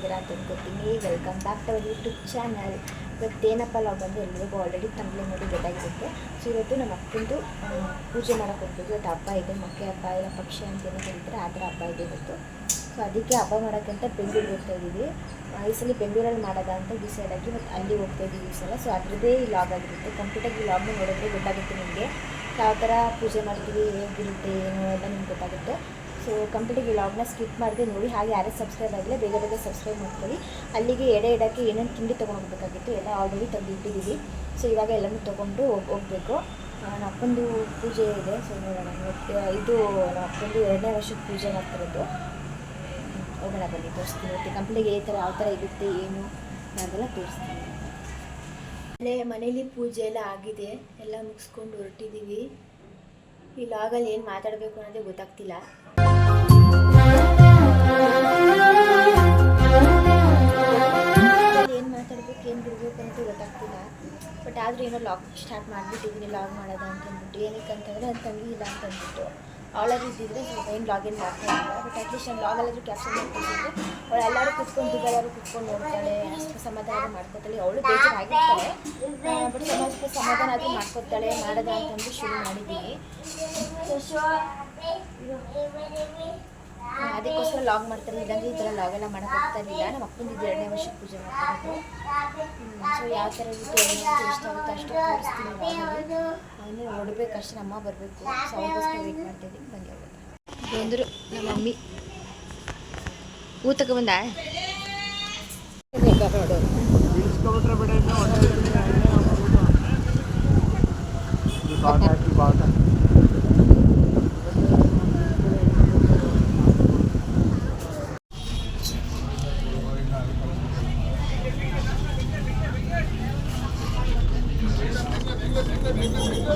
ಚೆನ್ನಾಗಿದ್ದೀರಾ ಅಂತ ಅನ್ಕೋತೀನಿ. Welcome back to our YouTube channel. ಇವತ್ತೇನಪ್ಪ ಲಾಗ್ ಬಂದು ಎಲ್ರಿಗೂ ಆಲ್ರೆಡಿ ತಮ್ಮಲೆ ನೋಡಿ ಗೊತ್ತಾಗಿರುತ್ತೆ. ಸೊ ಇವತ್ತು ನಮ್ಮ ಅಕ್ಕಂದು ಪೂಜೆ ಮಾಡೋಕ್ಕೆ ಹೋಗ್ಬೋದು. ಇವತ್ತು ಹಬ್ಬ ಇದೆ, ಮಕ್ಕೆ ಹಬ್ಬ ಇಲ್ಲ ಪಕ್ಷ ಅಂತೇನೋ ಹೇಳ್ತಾರೆ, ಆ ಥರ ಹಬ್ಬ ಇದೆ ಇವತ್ತು. ಸೊ ಅದಕ್ಕೆ ಹಬ್ಬ ಮಾಡೋಕ್ಕಂತ ಬೆಂಗಳೂರಿಗೆ ಹೋಗ್ತಾ ಇದ್ದೀವಿ. ಈ ಸಲ ಬೆಂಗಳೂರಲ್ಲಿ ಮಾಡೋದ ಅಂತ ಡಿಸೈಡ್ ಆಗಿ ಮತ್ತು ಅಲ್ಲಿ ಹೋಗ್ತಾ ಇದ್ದೀವಿ ಈ ಸಲ. ಸೊ ಅದರದ್ದೇ ಈ ಲಾಗ್ ಆಗಿರುತ್ತೆ. ಕಂಪ್ಲೀಟಾಗಿ ಈ ಲಾಗ್ನ ನೋಡಿದ್ರೆ ಗೊತ್ತಾಗುತ್ತೆ ನಿಮಗೆ ಯಾವ ಥರ ಪೂಜೆ ಮಾಡ್ತೀವಿ, ಹೇಗಿರುತ್ತೆ ಏನು ಎಲ್ಲ ನಿಮ್ಗೆ ಗೊತ್ತಾಗುತ್ತೆ. ಸೊ ಕಂಪ್ಲೀಟಾಗಿ ಲಾಗ್ನ ಸ್ಕಿಪ್ ಮಾಡಿದೆ ನೋಡಿ. ಹಾಗೆ ಯಾರೇ ಸಬ್ಸ್ಕ್ರೈಬ್ ಆಗಿಲ್ಲ ಬೇಗ ಬೇಗ ಸಬ್ಸ್ಕ್ರೈಬ್ ಮಾಡ್ಕೊಳ್ಳಿ. ಅಲ್ಲಿಗೆ ಎಡೆ ಇಡೋಕ್ಕೆ ಏನೇನು ತಿಂಡಿ ತೊಗೊಂಡೋಗ್ಬೇಕಾಗಿತ್ತು ಎಲ್ಲ ಆಲ್ರೆಡಿ ತೆಗೆದಿಟ್ಟಿದ್ದೀವಿ. ಸೊ ಇವಾಗ ಎಲ್ಲನೂ ತೊಗೊಂಡು ಹೋಗಬೇಕು. ನಮ್ಮ ಅಪ್ಪಂದು ಪೂಜೆ ಇದೆ. ಸೊ ನೋಡೋಣ, ಇದು ನಮ್ಮ ಅಪ್ಪಂದು 2ನೇ ವರ್ಷದ ಪೂಜೆ ಮಾಡ್ತಿರೋದು. ಹೋಗೋಣ ಬನ್ನಿ, ತೋರಿಸ್ತೀನಿ. ಮತ್ತು ಕಂಪ್ಲೀಟಿಗೆ ಈ ಥರ ಯಾವ ಥರ ಇರುತ್ತೆ ಏನು ಅದೆಲ್ಲ ತೋರಿಸ್ತೀನಿ. ಅಲ್ಲೇ ಮನೇಲಿ ಪೂಜೆ ಎಲ್ಲ ಆಗಿದೆ, ಎಲ್ಲ ಮುಗಿಸ್ಕೊಂಡು ಹೊರಟಿದ್ದೀವಿ. ಈ ಲಾಗಲ್ಲಿ ಏನು ಮಾತಾಡಬೇಕು ಅನ್ನೋದೇ ಗೊತ್ತಾಗ್ತಿಲ್ಲ. ಏನು ಮಾತಾಡಬೇಕು ಏನು ಬಿಡಬೇಕು ಅಂತ ಗೊತ್ತಾಗ್ತಿಲ್ಲ. ಬಟ್ ಆದರೂ ಏನೋ ಲಾಗ್ ಸ್ಟಾರ್ಟ್ ಮಾಡಿಬಿಟ್ಟಿದ್ದೀನಿ, ಲಾಗ್ ಮಾಡೋದ ಅಂತಂದ್ಬಿಟ್ಟು. ಏನಕ್ಕೆ ಅಂತಂದರೆ ನನ್ನ ತಂಗಿ ಇಲ್ಲ ಅಂತ ಅಂದ್ಬಿಟ್ಟು ಅವಳಾದ್ರೂ ಇದ್ದಿದ್ರೆ ಸ್ವಲ್ಪ ಏನು ಲಾಗಿನ್ ಮಾಡ್ತಾ ಇಲ್ಲ. ಬಟ್ ಅಟ್ಲೀಸ್ಟ್ ನಾನು ಲಾಗಲ್ಲಾದರೂ ಕ್ಯಾಪ್ಷನ್ ಮಾಡ್ತಿದ್ದೆ. ಅವಳು ಎಲ್ಲರೂ ಕುತ್ಕೊಂಡು ಎಲ್ಲರೂ ಕುತ್ಕೊಂಡು ನೋಡ್ತಾಳೆ, ಅಷ್ಟು ಸಮಾಧಾನ ಮಾಡ್ಕೊತಾಳೆ. ಅವಳು ಬೇಜಾರಾಗಿರ್ತಾಳೆ, ಬಟ್ ಸಮಾಧಾನ ಆದರೂ ಮಾಡ್ಕೊತಾಳೆ. ಮಾಡೋದ ಅಂತಂದು ಶುರು ಮಾಡಿದ್ದೀನಿ. ಅದಕ್ಕೋಸ್ಕರ ಲಾಗ್ ಮಾಡ್ತಾರೆ. ಇಲ್ಲಾಂದರೆ ಈ ಥರ ಲಾಗೆಲ್ಲ ಮಾಡೋಕ್ಕೆ ಹೋಗ್ತಾ ಇರಲಿಲ್ಲ. ನಮ್ಮ ಅಪ್ಪಂದಿದ್ದು 2ನೇ ವರ್ಷಕ್ಕೆ ಪೂಜೆ ಮಾಡ್ತಾರೆ. ಸೊ ಯಾವ ಥರ ಇರುತ್ತೆ ಏನಂತ ಇಷ್ಟ ಆಗುತ್ತೆ ಅಷ್ಟು ತೋರಿಸ್ತೀನಿ. ಅವನು ಹೊಡಬೇಕು ಅಷ್ಟೇ, ನಮ್ಮ ಬರಬೇಕು. ಸೊ ಅವ್ರಿಗೋಸ್ಕರ ವೇಟ್ ಮಾಡ್ತಿದ್ದೀನಿ. ಬನ್ನಿ ಹೋಗೋದು. ಬಂದರು ನಮ್ಮ ಮಮ್ಮಿ. ಊತಕ್ಕೆ ಬಂದ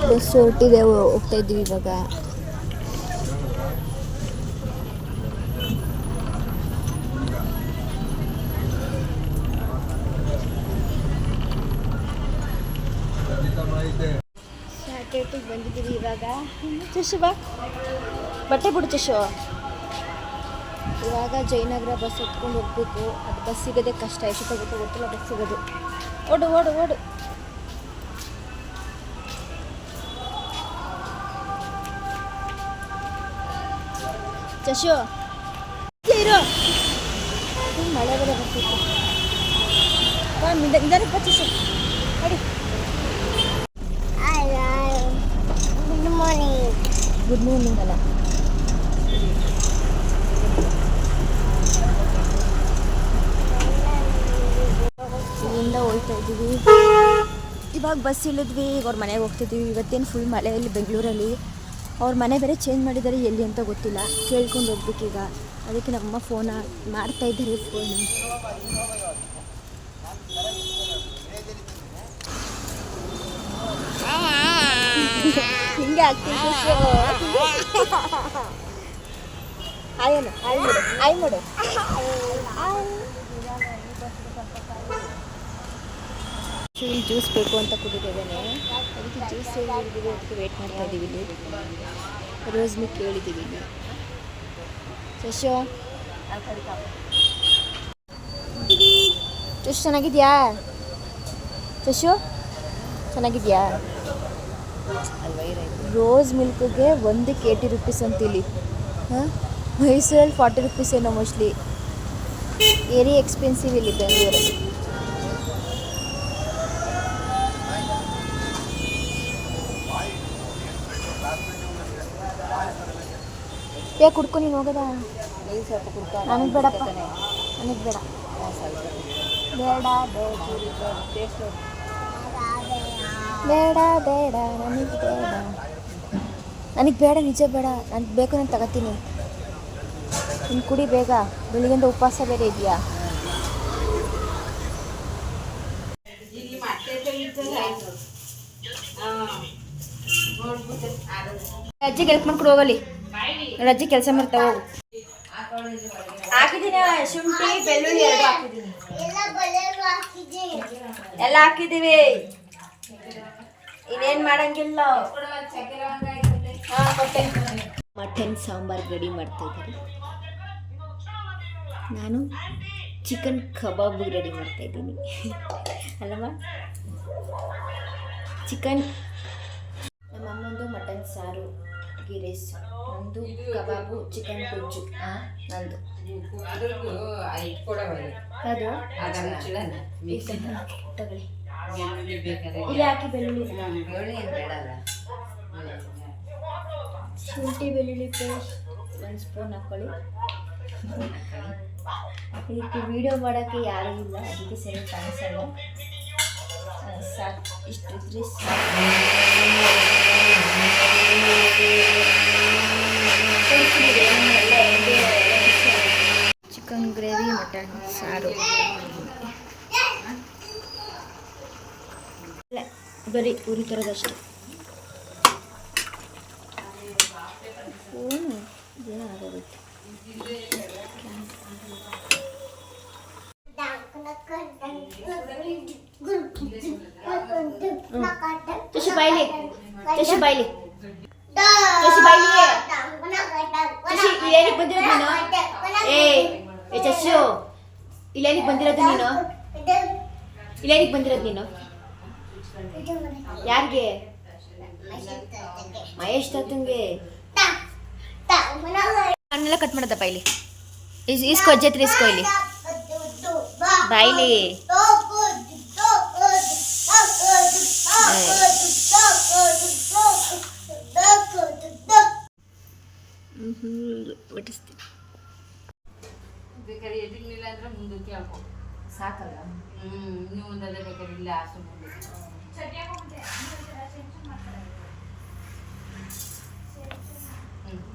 ಬಸ್ ಹೊರಟಿದೆ, ಹೋಗ್ತಾ ಇದ್ದೀವಿ ಇವಾಗ. ಸ್ಯಾಟರ್ಡೇಟಿಗೆ ಬಂದಿದ್ದೀವಿ ಇವಾಗ. ಚಶು ಬಾ, ಬಟ್ಟೆ ಬಿಡು ಚಶು. ಇವಾಗ ಜಯನಗರ ಬಸ್ ಹೊತ್ಕೊಂಡು ಹೋಗ್ಬೇಕು. ಅದು ಬಸ್ ಸಿಗೋದೇ ಕಷ್ಟ. ಎಷ್ಟೊತ್ತಾಗುತ್ತೆ ಗೊತ್ತಿಲ್ಲ ಬಸ್ ಸಿಗೋದು. ಓಡು ಓಡು ಓಡು. ಚಶು ಇರೋ, ಮಳೆ ಬೇರೆ ಬರ್ತಿತ್ತು. ನಿಧಾನಕ್ಕೆ ಚಶು ಅಡಿ. ಗುಡ್ ಮಾರ್ನಿಂಗ್ ಅಲ್ಲ, ಇಲ್ಲಿಂದ ಹೋಗ್ತಾ ಇದ್ದೀವಿ. ಇವಾಗ ಬಸ್ ಇಳಿದ್ವಿ. ಈಗ ಅವ್ರ ಮನೆಗೆ ಹೋಗ್ತಿದ್ದೀವಿ. ಇವತ್ತೇನು ಫುಲ್ ಮಳೆಯಲ್ಲಿ ಬೆಂಗಳೂರಲ್ಲಿ. ಅವ್ರ ಮನೆ ಬೇರೆ ಚೇಂಜ್ ಮಾಡಿದ್ದಾರೆ, ಎಲ್ಲಿ ಅಂತ ಗೊತ್ತಿಲ್ಲ. ಕೇಳ್ಕೊಂಡು ಹೋಗ್ಬೇಕೀಗ. ಅದಕ್ಕೆ ನಮ್ಮಮ್ಮ ಫೋನ್ ಮಾಡ್ತಾ ಇದ್ದಾರೆ. ಫೋನ್ ಹಿಂಗೆ ಆಗ್ತಿತ್ತು. ಆಯನು ಆಯ್ ಮಾಡು, ಆಯ್ ಮಾಡು. ಇಲ್ಲಿ ಜ್ಯೂಸ್ ಬೇಕು ಅಂತ ಕುಡಿದಿದ್ದೇನೆ. ಅದಕ್ಕೆ ಜ್ಯೂಸ್ ಹೇಳಿದ್ದೀವಿ, ಅದಕ್ಕೆ ವೇಟ್ ಮಾಡ್ತಾ ಇದ್ದೀವಿ. ಇಲ್ಲಿ ರೋಸ್ ಮಿಲ್ಕ್ ಹೇಳಿದ್ದೀವಿ. ಇಲ್ಲಿ ಶಶು ಶಶು ಚೆನ್ನಾಗಿದ್ಯಾ? ಶಶು ಚೆನ್ನಾಗಿದ್ಯಾ? ರೋಸ್ ಮಿಲ್ಕ್ಗೆ 1ಕ್ಕೆ 80 ರೂಪೀಸ್ ಅಂತ ಇಲ್ಲಿ. ಮೈಸೂರಲ್ಲಿ 40 ರೂಪೀಸ್ ಏನೋ ಮೋಸ್ಟ್ಲಿ. ವೆರಿ ಎಕ್ಸ್ಪೆನ್ಸಿವ್ ಇಲ್ಲಿ ಬೆಂಗಳೂರಲ್ಲಿ. ಯಾಕೆ ಕುಡ್ಕೊ ನೀನು ಹೋಗೋದ? ನನಗೆ ಬೇಡಪ್ಪ, ನನಗೆ ಬೇಡ ಬೇಡ ಬೇಡ ಬೇಡ ನನಗೆ ಬೇಡ, ನನಗೆ ಬೇಡ, ನಿಜ ಬೇಡ. ನನಗೆ ಬೇಕು, ನಾನು ತಗೋತೀನಿ. ನೀನು ಕುಡಿ ಬೇಗ, ಬೆಳಿಗ್ಗೆಯಿಂದ ಉಪವಾಸ ಬೇರೆ ಇದೆಯಾ. ಅಜ್ಜಿಗೆ ಹೆಲ್ಪ್ ಮಾಡ್ಕೊಂಡು ಹೋಗಲಿ. ಅಜ್ಜಿ ಕೆಲಸ ಮಾಡ್ತಾ ಹೋಗು. ಹಾಕಿದ್ದೀನಿ ಶುಂಠಿ ಬೆಳ್ಳುಳ್ಳಿ ಎರಡು ಹಾಕಿದ್ದೀನಿ, ಎಲ್ಲ ಹಾಕಿದ್ದೀವಿ. ಇನ್ನೇನು ಮಾಡಂಗಿಲ್ಲ. ಮಟನ್ ಸಾಂಬಾರು ರೆಡಿ ಮಾಡ್ತಾ ಇದ್ದೀನಿ. ನಾನು ಚಿಕನ್ ಕಬಾಬ್ ರೆಡಿ ಮಾಡ್ತಾ ಇದ್ದೀನಿ ಅಲ್ಲವಾ. ಚಿಕನ್ ನಮ್ಮ ಅಮ್ಮಂದು ಮಟನ್ ಸಾರು, ಗೀ ರೈಸ್, ನಂದು ಕಬಾಬು, ಚಿಕನ್ ಗೊಜ್ಜು, ನಂದು ಅದು ತಗೊಳ್ಳಿ. ಇಲ್ಲಿ ಹಾಕಿ ಬೆಳ್ಳುಳ್ಳಿ, ಶುಂಠಿ ಬೆಳ್ಳುಳ್ಳಿ ಪೇಸ್ಟ್ 1 ಸ್ಪೂನ್ ಹಾಕ್ಕೊಳ್ಳಿ. ಇದಕ್ಕೆ ವಿಡಿಯೋ ಮಾಡೋಕ್ಕೆ ಯಾರೂ ಇಲ್ಲ, ಅದಕ್ಕೆ ಸರಿ ಕಾಣಿಸಲ್ಲ. ಸಾಕು, ಇಷ್ಟಿದ್ರೆ ಚಿಕನ್ ಗ್ರೇವಿ, ಮಟನ್ ಸಾರು, ಬರೀ ಉರಿ ಥರದಷ್ಟು. ಏನಾಗೋಗುತ್ತೆ ತುಷಿ ಬಾಯ್ಲಿ, ತುಷಿ ಬಾಯ್ಲಿ, ತುಷಿ ಬಾಯ್ಲಿ. ತುಷಿ ಇಲ್ಲೇನಿಗೆ ಬಂದಿರೋದು ನೀನು? ಏ ಚಶು, ಇಲ್ಲೇನಿಗೆ ಬಂದಿರೋದು ನೀನು? ಇಲ್ಲೇನಿಗೆ ಬಂದಿರೋದು ನೀನು? ಯಾರಿಗೆ? ಮಹೇಶ್ ತಾತಂಗೆ. ಹಣ್ಣೆಲ್ಲ ಕಟ್ ಮಾಡದಪ್ಪ ಇಲ್ಲಿ. ಇಸ್ಕೋ ಅಜ್ಜತ್ರ, ಇಸ್ಕೋ ಇಲ್ಲಿ ಬಾಯ್ಲಿ. ಬೇಕಾದ್ರೆ ಎದಿರ್ಲಿಲ್ಲ ಅಂದ್ರೆ ಮುಂದಕ್ಕೆ ಹಾಕೋ ಸಾಕಲ್ಲ. ಇನ್ನೂ ಮುಂದಲ್ಲೇ ಬೇಕಾದ್ರೆ ಇಲ್ಲ ಆಸು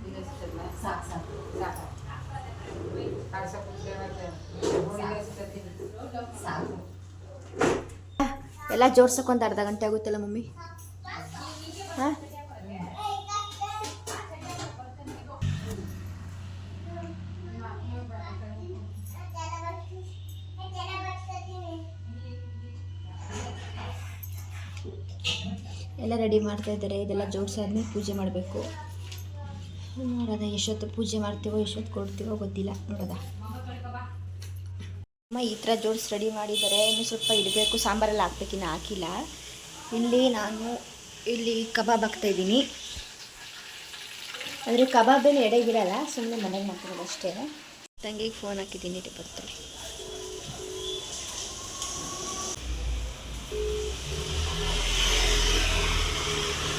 ಮುಂದೆ ಸಾಕು ಸಾಕು ಸಾಕು ಸಾಕು. ಎಲ್ಲ ಜೋಡ್ಸಕ್ಕೆ ಒಂದು ಅರ್ಧ ಗಂಟೆ ಆಗುತ್ತಲ್ಲ ಮಮ್ಮಿ? ಹಾಂ, ಎಲ್ಲ ರೆಡಿ ಮಾಡ್ತಾ ಇದ್ದಾರೆ. ಇದೆಲ್ಲ ಜೋಡಿಸಾದ್ಮೇಲೆ ಪೂಜೆ ಮಾಡಬೇಕು. ನೋಡೋದ ಎಷ್ಟೊತ್ತು ಪೂಜೆ ಮಾಡ್ತೀವೋ ಎಷ್ಟೊತ್ತು ಕೊಡ್ತೀವೋ ಗೊತ್ತಿಲ್ಲ. ನೋಡೋದ ಅಮ್ಮ ಈ ಥರ ಜೋಡಿಸಿ ರೆಡಿ ಮಾಡಿದ್ದಾರೆ. ಇನ್ನು ಸ್ವಲ್ಪ ಇಡಬೇಕು, ಸಾಂಬಾರೆಲ್ಲ ಹಾಕ್ಬೇಕಿನ್ನು ಹಾಕಿಲ್ಲ. ಇಲ್ಲಿ ನಾನು ಕಬಾಬ್ ಹಾಕ್ತಾಯಿದ್ದೀನಿ. ಅಂದರೆ ಕಬಾಬೇನು ಎಡೆಗಿರಲ್ಲ, ಸುಮ್ಮನೆ ಮನೆಗೆ ಮಾಡ್ತಿರೋದು ಅಷ್ಟೇ. ತಂಗಿಗೆ ಫೋನ್ ಹಾಕಿದ್ದೀನಿ, ಬರ್ತಾಳೆ.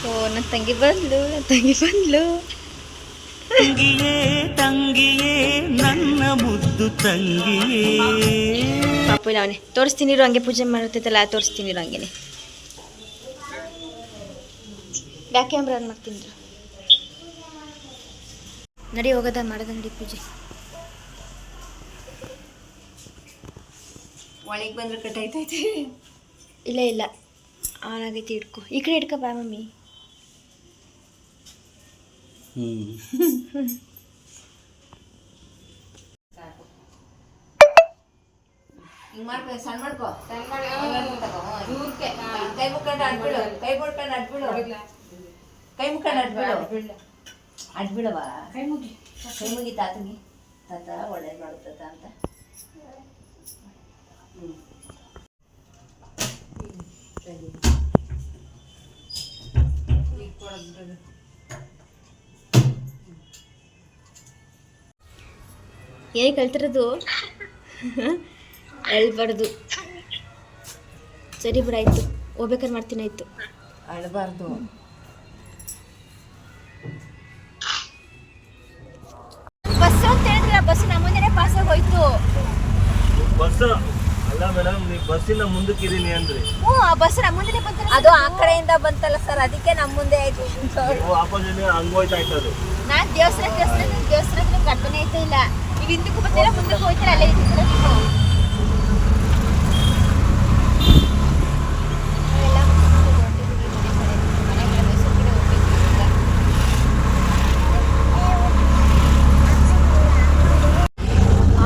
ಓ ನನ್ನ ತಂಗಿ ಬಂದ್ಲು, ತಂಗಿಯೇ ನನ್ನ ಮುದ್ದು ತಂಗಿಯೇ. ಪಾಪು ಇಲ್ಲ ಅವನೇ. ತೋರಿಸ್ತೀನಿ ಇರು, ಹಂಗೆ ಪೂಜೆ ಮಾಡ್ತೈತಲ್ಲ, ತೋರಿಸ್ತೀನಿ ಇರು ಹಂಗೇನೆ. ಬ್ಯಾಕ್ ಕ್ಯಾಮ್ರಾ ಆನ್ ಮಾಡ್ತೀನಿ ನಡಿ. ಹೋಗೋದ ಮಾಡೋದ ನಡಿ ಪೂಜೆ. ಒಳಗೆ ಬಂದ್ರೆ ಕಟ್ಟಾಯ್ತೈತೆ. ಇಲ್ಲ ಆನ್ ಆಗೈತಿ. ಇಟ್ಕೊ, ಈ ಕಡೆ ಇಟ್ಕೊ ಬಾ ಮಮ್ಮಿ. ಸಾಕು. ಹಿಂಗೆ ಮಾಡ್ಕೊ, ಸಣ್ಣ ಮಾಡ್ಕೊ, ಕೈ ಮುಕ್ಕೊಂಡು ಅಡ್ಬಿಡು, ಕೈ ಮುಟ್ಕೊಂಡು ಅಡ್ಬಿಡು, ಕೈ ಮುಕ್ಕೊಂಡು ಅಡ್ಬಿಡವ. ಕೈ ಮುಗಿ ತಾತಂಗಿ, ತಾತ ಒಳ್ಳೇದು ಮಾಡುತ್ತ ಅಂತ. ಏನೇ ಕಲ್ತಿರೋದು ಹೇಳ್ಬಾರ್ದು. ಸರಿ ಬಿಡಾಯ್ತು, ಹೋಗ್ಬೇಕಾದ್ರೆ ಮಾಡ್ತೀನಿ. ಆಯ್ತು, ಅಳಬಾರ್ದು. ಬಸ್ ಅಂತ ಹೇಳಿದ್ರೆ ಬಸ್ ನಮ್ಮ ಮುಂದೆ ಪಾಸ್ ಆಗಿ ಹೋಯ್ತು. ಬಸ್ ಅಲ್ಲ ಮೇಡಮ್, ನೀವು ಬಸ್ಸಿನ ಮುಂದಕ್ಕೆ ಇದೀನಿ ಅಂದ್ರೆ. ಆ ಬಸ್ ನಮ್ಮ ಮುಂದೆ ಬಂತ. ಅದು ಆ ಕಡೆಯಿಂದ ಬಂತಲ್ಲ ಸರ್, ಅದಕ್ಕೆ ನಮ್ಮ ಮುಂದೆ ಆಯ್ತು. ಆಪೋಸಿಟ್ ಹಂಗೋಯ್ತಾ ಇತ್ತು. ನಾನು ದೇವಸ್ಥಾನ ಕಟ್ಟನೆ ಆಯ್ತಾ ಇಲ್ಲ. ಈಗ ಹಿಂದಕ್ಕೂ ಬರ್ತೀರ, ಮುಂದಕ್ಕೆ ಹೋಯ್ತೀರ, ಅಲ್ಲೇ ಇದ್ದೀರ ನೀವು.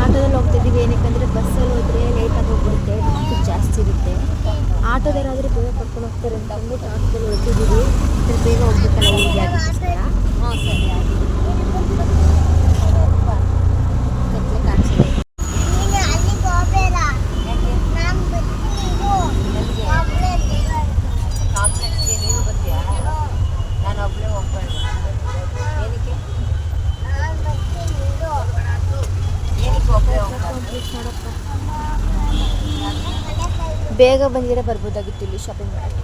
ಆಟೋದಲ್ಲಿ ಹೋಗ್ತಿದ್ದೀವಿ. ಏನಕ್ಕಂದರೆ ಬಸ್ಸಲ್ಲಿ ಹೋದರೆ ಲೇಟಾಗಿ ಹೋಗ್ಬಿಡುತ್ತೆ, ಟ್ರಾಫಿಕ್ ಜಾಸ್ತಿ ಇರುತ್ತೆ. ಆಟೋದವರಾದರೆ ಬೇಗ ಕರ್ಕೊಂಡು ಹೋಗ್ತಾರೆ ಅಂತ ಅಂದ್ಬಿಟ್ಟು ಆಟೋದಲ್ಲಿ ಹೋಗ್ತಿದ್ದೀವಿ. ಬೇಗ ಹೋಗ್ಬೇಕಲ್ಲ ಊರಿಗೆ, ಅದಕ್ಕೋಸ್ಕರ. ಹಾಂ ಸರಿ ಆಗಿದೆ. ಕತ್ಲೆ ಕಾಣಿಸಿದೆ. ಬೇಗ ಬಂದಿದ್ರೆ ಬರ್ಬೋದಾಗಿತ್ತು ಇಲ್ಲಿ ಶಾಪಿಂಗ್ ಮಾಡಿ.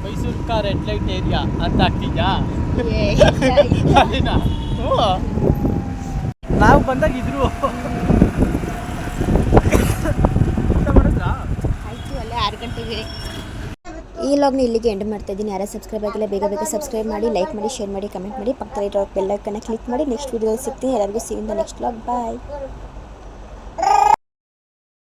Mysuru car red light area ಅಂತ ಆಗ್ತಿದ್ಯಾ? ನಾವು ಬಂದಾಗ ಇದ್ರು ಆಯಿತು, ಅಲ್ಲೇ 6 ಗಂಟೆಗೆ. ಈ ಲಾಗ್ನ ಇಲ್ಲಿಗೆ ಎಂಡ್ ಮಾಡ್ತಾ ಇದ್ದೀನಿ. ಯಾರು ಸಬ್ಸ್ಕ್ರೈಬ್ ಆಗಿಲ್ಲ ಬೇಗ ಸಬ್ಸ್ಕ್ರೈಬ್ ಮಾಡಿ, ಲೈಕ್ ಮಾಡಿ, ಶೇರ್ ಮಾಡಿ, ಕಮೆಂಟ್ ಮಾಡಿ, ಪಕ್ಕದಲ್ಲಿರೋ ಬೆಲ್ ಐಕಾನ್ನ ಕ್ಲಿಕ್ ಮಾಡಿ. ನೆಕ್ಸ್ಟ್ ವೀಡಿಯೋದಲ್ಲಿ ಸಿಗ್ತೀನಿ. ಎಲ್ಲರಿಗೂ see in the next vlog. Bye.